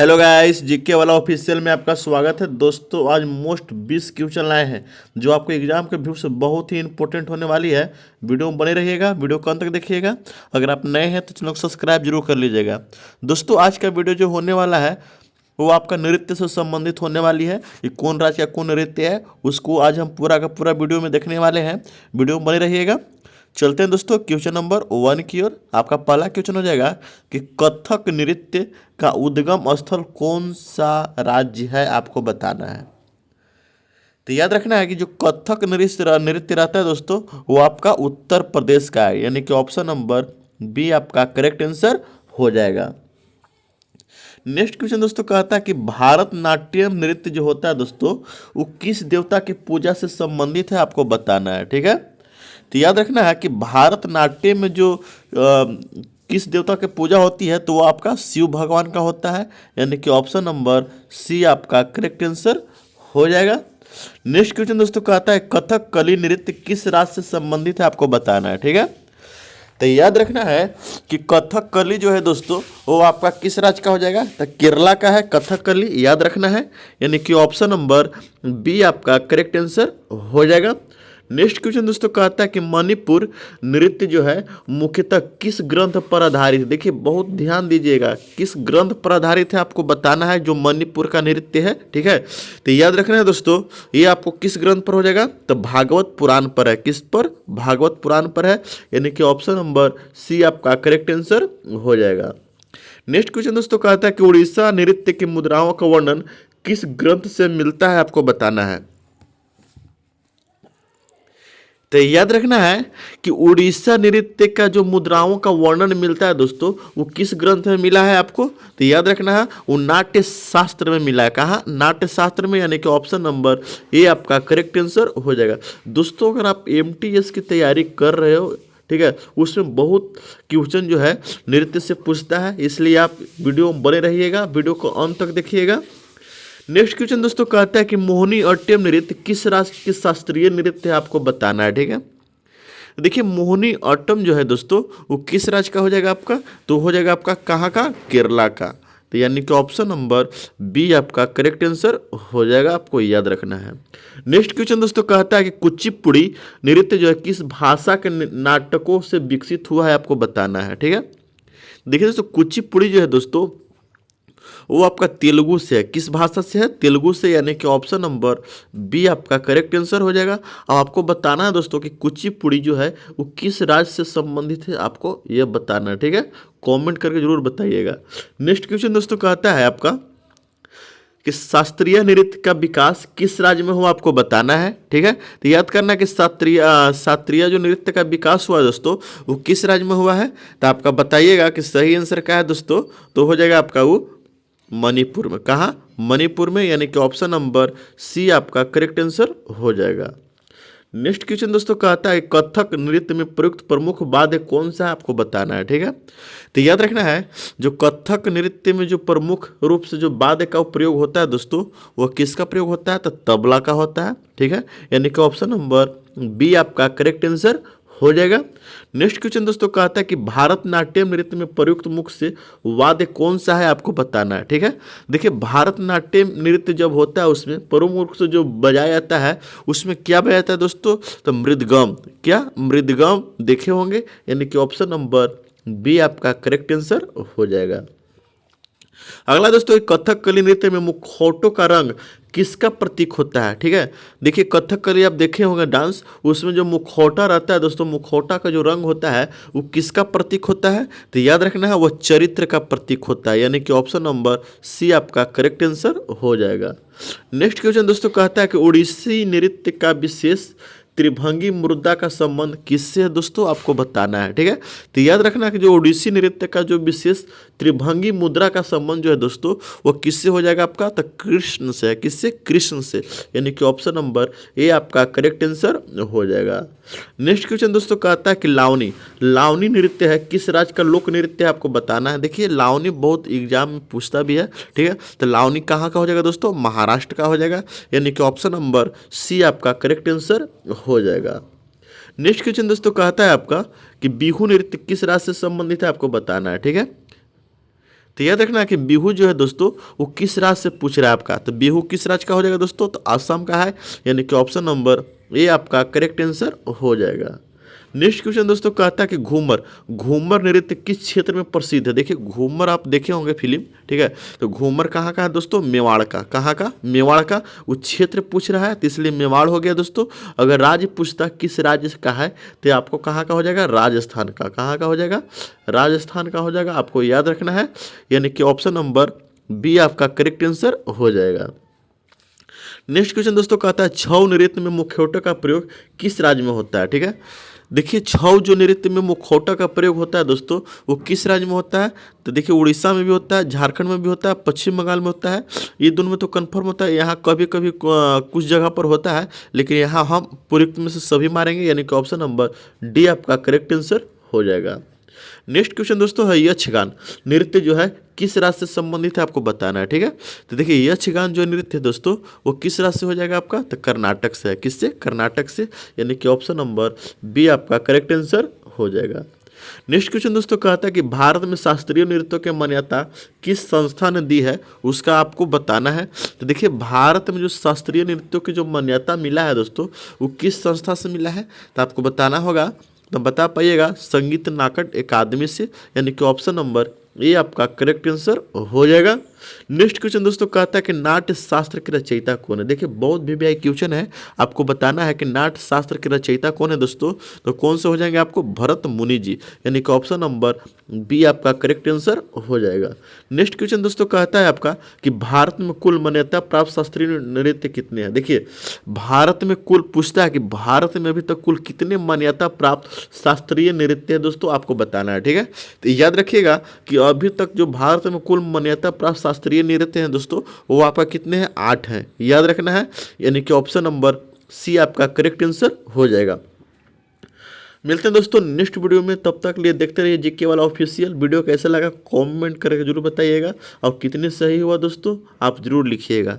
Hello guys, GK वाला official में आपका स्वागत है। दोस्तों, आज मोस्ट 20 क्वेश्चन लाए हैं जो आपको एग्जाम के व्यू से बहुत ही इंपॉर्टेंट होने वाली है। वीडियो में बने रहिएगा, वीडियो को अंत तक देखिएगा। अगर आप नए हैं तो चैनल को सब्सक्राइब जरूर कर लीजिएगा। दोस्तों, आज का वीडियो जो होने वाला है वो आपका नृत्य से संबंधित होने वाली है। ये कौन राज्य का कौन नृत्य है उसको आज हम पूरा का पूरा वीडियो में देखने वाले हैं। वीडियो में बने रहिएगा। चलते हैं दोस्तों क्वेश्चन नंबर 1 की ओर। आपका पहला क्वेश्चन हो जाएगा कि कथक नृत्य का उद्गम स्थल कौन सा राज्य है, आपको बताना है। तो याद रखना है कि जो कथक नृत्य नृत्य रहता है दोस्तों, वो आपका उत्तर प्रदेश का है, यानी कि ऑप्शन नंबर बी आपका करेक्ट आंसर हो जाएगा। नेक्स्ट क्वेश्चन दोस्तों कहता है कि भारतनाट्यम नृत्य जो होता है दोस्तों, वो किस देवता की पूजा से संबंधित है, आपको बताना है। ठीक है, तो याद रखना है कि भारतनाट्यम में जो किस देवता की पूजा होती है तो वो आपका शिव भगवान का होता है, यानी कि ऑप्शन नंबर सी आपका करेक्ट आंसर हो जाएगा। नेक्स्ट क्वेश्चन दोस्तों कहता है कथकली नृत्य किस राज्य से संबंधित है, आपको बताना है। ठीक है, तो याद रखना है कि कथकली जो है दोस्तों वो आपका किस राज्य का हो जाएगा, तो केरला का है कथकली, याद रखना है, यानी कि ऑप्शन नंबर बी आपका करेक्ट आंसर हो जाएगा। नेक्स्ट क्वेश्चन दोस्तों कहता है कि मणिपुर नृत्य जो है मुख्यतः किस ग्रंथ पर आधारित है। देखिए बहुत ध्यान दीजिएगा, किस ग्रंथ पर आधारित है आपको बताना है जो मणिपुर का नृत्य है। ठीक है, तो याद रखना है दोस्तों ये आपको किस ग्रंथ पर हो जाएगा, तो भागवत पुराण पर है। किस पर, भागवत पुराण पर है, यानी कि ऑप्शन नंबर सी आपका करेक्ट आंसर हो जाएगा। नेक्स्ट क्वेश्चन दोस्तों कहता है कि उड़ीसा नृत्य की मुद्राओं का वर्णन किस ग्रंथ से मिलता है, आपको बताना है। तो याद रखना है कि उड़ीसा नृत्य का जो मुद्राओं का वर्णन मिलता है दोस्तों, वो किस ग्रंथ में मिला है आपको, तो याद रखना है वो नाट्य शास्त्र में मिला है। कहाँ, नाट्य शास्त्र में, यानी कि ऑप्शन नंबर ए आपका करेक्ट आंसर हो जाएगा। दोस्तों, अगर आप एमटीएस की तैयारी कर रहे हो, ठीक है, उसमें बहुत क्वेश्चन जो है नृत्य से पूछता है, इसलिए आप वीडियो में बने रहिएगा, वीडियो को अंत तक देखिएगा। नेक्स्ट क्वेश्चन दोस्तों कहता है कि मोहिनी अट्टम नृत्य किस राज्य की शास्त्रीय नृत्य है, आपको बताना है। ठीक है, देखिए मोहिनी अट्टम जो है दोस्तों वो किस राज्य का हो जाएगा आपका, तो हो जाएगा आपका कहाँ का, केरला का। तो यानी कि ऑप्शन नंबर बी आपका करेक्ट आंसर हो जाएगा, आपको याद रखना है। नेक्स्ट क्वेश्चन दोस्तों कहता है कि कुचिपुड़ी नृत्य जो है किस भाषा के नाटकों से विकसित हुआ है, आपको बताना है। ठीक है, देखिए दोस्तों कुचिपुड़ी जो है दोस्तों वो आपका तेलुगु से है। किस भाषा से है, तेलुगु से, यानी कि ऑप्शन नंबर बी आपका करेक्ट आंसर हो जाएगा। अब आपको बताना है दोस्तों कि कुचिपुड़ी जो है वो किस राज्य से संबंधित है, आपको यह बताना है। ठीक है, कमेंट करके जरूर बताइएगा। नेक्स्ट क्वेश्चन दोस्तों कहता है आपका कि शास्त्रीय नृत्य का विकास किस राज्य में हुआ, आपको बताना है। ठीक है, तो याद करना कि शास्त्रीय जो नृत्य का विकास हुआ दोस्तों वो किस राज्य में हुआ है, तो आपका बताइएगा कि सही आंसर क्या है दोस्तों, तो हो जाएगा आपका वो मणिपुर में। कहाँ, मणिपुर में, यानी कि ऑप्शन नंबर सी आपका करेक्ट आंसर हो जाएगा। नेक्स्ट क्वेश्चन दोस्तों कहता है कथक नृत्य में प्रयुक्त प्रमुख वाद्य कौन सा है, आपको बताना है। ठीक है, तो याद रखना है जो कथक नृत्य में जो प्रमुख रूप से जो वाद्य का प्रयोग होता है दोस्तों, वो किसका प्रयोग होता है, तो तबला का होता है। ठीक है, यानी कि ऑप्शन नंबर बी आपका करेक्ट आंसर हो जाएगा। नेक्स्ट क्वेश्चन दोस्तों कहता है कि भारतनाट्यम नृत्य में प्रयुक्त मुख्य से वाद्य कौन सा है, आपको बताना है। ठीक है, देखिए भारतनाट्यम नृत्य जब होता है उसमें प्रमुख रूप से जो बजाया जाता है उसमें क्या बजाया जाता है दोस्तों, तो मृदगम। क्या, मृदगम देखे होंगे, यानी कि ऑप्शन नंबर बी आपका करेक्ट आंसर हो जाएगा। अगला दोस्तों कथकली नृत्य में मुखौटों का रंग किसका प्रतीक होता है। ठीक है, देखिए कथकली आप देखे होंगे डांस, उसमें जो मुखौटा रहता है दोस्तों, मुखौटा का जो रंग होता है वो किसका प्रतीक होता है, तो याद रखना है वो चरित्र का प्रतीक होता है, यानी कि ऑप्शन नंबर सी आपका करेक्ट आंसर हो जाएगा। नेक्स्ट क्वेश्चन दोस्तों कहता है कि उड़ीसी नृत्य का विशेष त्रिभंगी मुद्रा का संबंध किससे है दोस्तों, आपको बताना है। ठीक है, तो याद रखना कि जो ओडिसी नृत्य का जो विशेष त्रिभंगी मुद्रा का संबंध जो है दोस्तों वो किससे हो जाएगा आपका, तो कृष्ण से है। किससे, कृष्ण से, यानी कि ऑप्शन नंबर ए आपका करेक्ट आंसर हो जाएगा। नेक्स्ट क्वेश्चन दोस्तों कहता है कि लावनी, लावनी नृत्य है किस राज्य का लोक नृत्य है, आपको बताना है। देखिए लावनी बहुत एग्जाम में पूछता भी है। ठीक है, तो लावनी कहाँ का हो जाएगा दोस्तों, महाराष्ट्र का हो जाएगा, यानी कि ऑप्शन नंबर सी आपका करेक्ट आंसर हो जाएगा। नेक्स्ट क्वेश्चन दोस्तों कहता है आपका कि बिहू नृत्य किस राज्य से संबंधित है, आपको बताना है। ठीक है, तो याद रखना कि बिहू जो है दोस्तों वो किस राज्य से पूछ रहा है आपका, तो बिहू किस राज्य का हो जाएगा दोस्तों, तो असम का है, यानी कि ऑप्शन नंबर ए आपका करेक्ट आंसर हो जाएगा। नेक्स्ट क्वेश्चन दोस्तों कहता है कि घूमर, घूमर नृत्य किस क्षेत्र में प्रसिद्ध है। देखिए घूमर आप देखे होंगे फिल्म, ठीक है, तो घूमर कहाँ का है दोस्तों, मेवाड़ का, कहाँ का, मेवाड़ का, वो क्षेत्र पूछ रहा है तो इसलिए मेवाड़ हो गया दोस्तों। अगर राज्य पूछता किस राज्य का है तो आपको कहाँ का हो जाएगा, राजस्थान का, कहाँ का हो जाएगा, राजस्थान का हो जाएगा, आपको याद रखना है, यानी कि ऑप्शन नंबर बी आपका करेक्ट आंसर हो जाएगा। नेक्स्ट क्वेश्चन दोस्तों कहता है छऊ नृत्य में मुखौटे का प्रयोग किस राज्य में होता है, ठीक है। देखिए छऊ जो नृत्य में मुखौटा का प्रयोग होता है दोस्तों वो किस राज्य में होता है, तो देखिए उड़ीसा में भी होता है, झारखंड में भी होता है, पश्चिम बंगाल में होता है, ये दोनों में तो कंफर्म होता है। यहाँ कभी कभी कुछ जगह पर होता है, लेकिन यहाँ हम पूरी में से सभी मारेंगे, यानी कि ऑप्शन नंबर डी आपका करेक्ट आंसर हो जाएगा। नेक्स्ट क्वेश्चन दोस्तों है यक्षगान नृत्य जो है किस राज्य से संबंधित है, आपको बताना है, ठीक है। तो देखिए यक्षगान जो नृत्य है दोस्तों वो किस राज्य से हो जाएगा आपका, तो कर्नाटक से है, किससे, कर्नाटक से, यानी कि ऑप्शन नंबर बी आपका करेक्ट आंसर हो जाएगा। नेक्स्ट क्वेश्चन दोस्तों कहता है कि भारत में शास्त्रीय नृत्यों की मान्यता किस संस्था ने दी है, उसका आपको बताना है। तो देखिए भारत में जो शास्त्रीय नृत्यों की जो मान्यता मिला है दोस्तों वो किस संस्था से मिला है, तो आपको बताना होगा, तो बता पाइएगा संगीत नाटक अकादमी से, यानी कि ऑप्शन नंबर ए आपका करेक्ट आंसर हो जाएगा। नेक्स्ट क्वेश्चन दोस्तों कहता है कि नाट्य शास्त्र के रचयिता कौन है। देखिए बहुत वीवीआई क्वेश्चन है, आपको बताना है कि नाट्य शास्त्र के रचयिता कौन है दोस्तों, तो कौन से हो जाएंगे आपको, भरत मुनि जी, यानी कि ऑप्शन नंबर बी आपका करेक्ट आंसर हो जाएगा। नेक्स्ट क्वेश्चन दोस्तों कहता है आपका कि भारत में कुल मान्यता प्राप्त शास्त्रीय नृत्य कितने हैं। देखिए भारत में कुल पूछता है कि भारत में अभी तक कुल कितने मान्यता प्राप्त शास्त्रीय नृत्य है दोस्तों, आपको बताना है, ठीक है। तो याद रखिएगा कि अभी तक जो भारत में कुल मान्यता प्राप्त शास्त्रीय नृत्य हैं दोस्तों वो आपका कितने हैं, 8 हैं, याद रखना है, यानी कि ऑप्शन नंबर सी आपका करेक्ट आंसर हो जाएगा। मिलते हैं दोस्तों नेक्स्ट वीडियो में, तब तक लिए देखते रहिए जीके वाला ऑफिशियल। वीडियो कैसा लगा कमेंट करके जरूर बताइएगा, और कितने सही हुआ दोस्तों आप जरूर लिखिएगा।